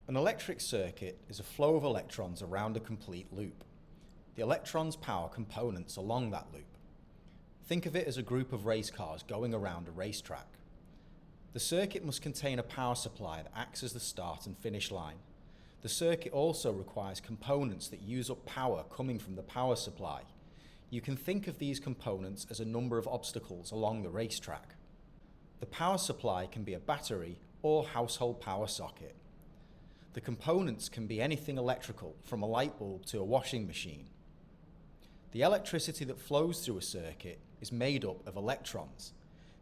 An electric circuit is a flow of electrons around a complete loop. The electrons power components along that loop. Think of it as a group of race cars going around a racetrack. The circuit must contain a power supply that acts as the start and finish line. The circuit also requires components that use up power coming from the power supply. You can think of these components as a number of obstacles along the racetrack. The power supply can be a battery or household power socket. The components can be anything electrical, from a light bulb to a washing machine. The electricity that flows through a circuit is made up of electrons.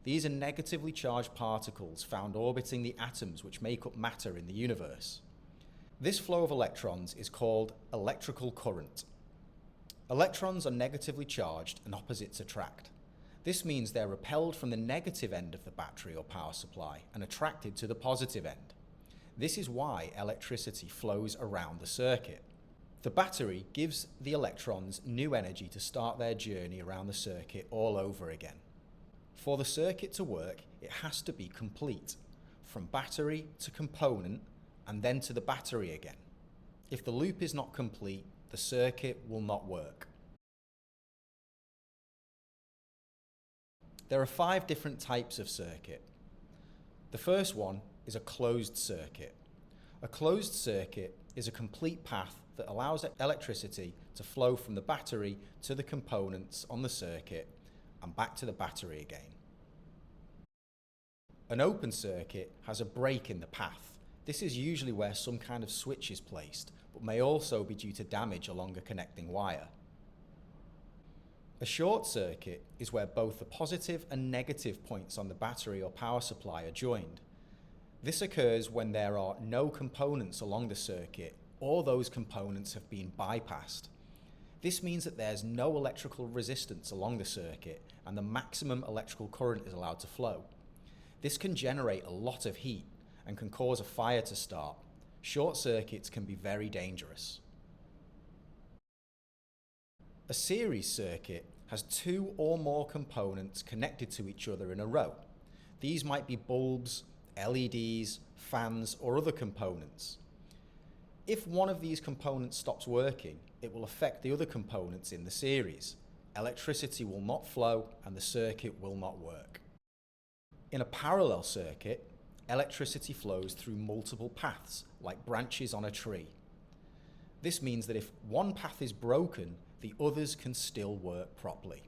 These are negatively charged particles found orbiting the atoms which make up matter in the universe. This flow of electrons is called electrical current. Electrons are negatively charged and opposites attract. This means they're repelled from the negative end of the battery or power supply and attracted to the positive end. This is why electricity flows around the circuit. The battery gives the electrons new energy to start their journey around the circuit all over again. For the circuit to work, it has to be complete, from battery to component and then to the battery again. If the loop is not complete, the circuit will not work. There are 5 different types of circuit. The first one is a closed circuit. A closed circuit is a complete path that allows electricity to flow from the battery to the components on the circuit and back to the battery again. An open circuit has a break in the path. This is usually where some kind of switch is placed, but may also be due to damage along a connecting wire. A short circuit is where both the positive and negative points on the battery or power supply are joined. This occurs when there are no components along the circuit or those components have been bypassed. This means that there's no electrical resistance along the circuit and the maximum electrical current is allowed to flow. This can generate a lot of heat and can cause a fire to start. Short circuits can be very dangerous. A series circuit has 2 or more components connected to each other in a row. These might be bulbs, LEDs, fans, or other components. If one of these components stops working, it will affect the other components in the series. Electricity will not flow and the circuit will not work. In a parallel circuit, electricity flows through multiple paths, like branches on a tree. This means that if one path is broken, the others can still work properly.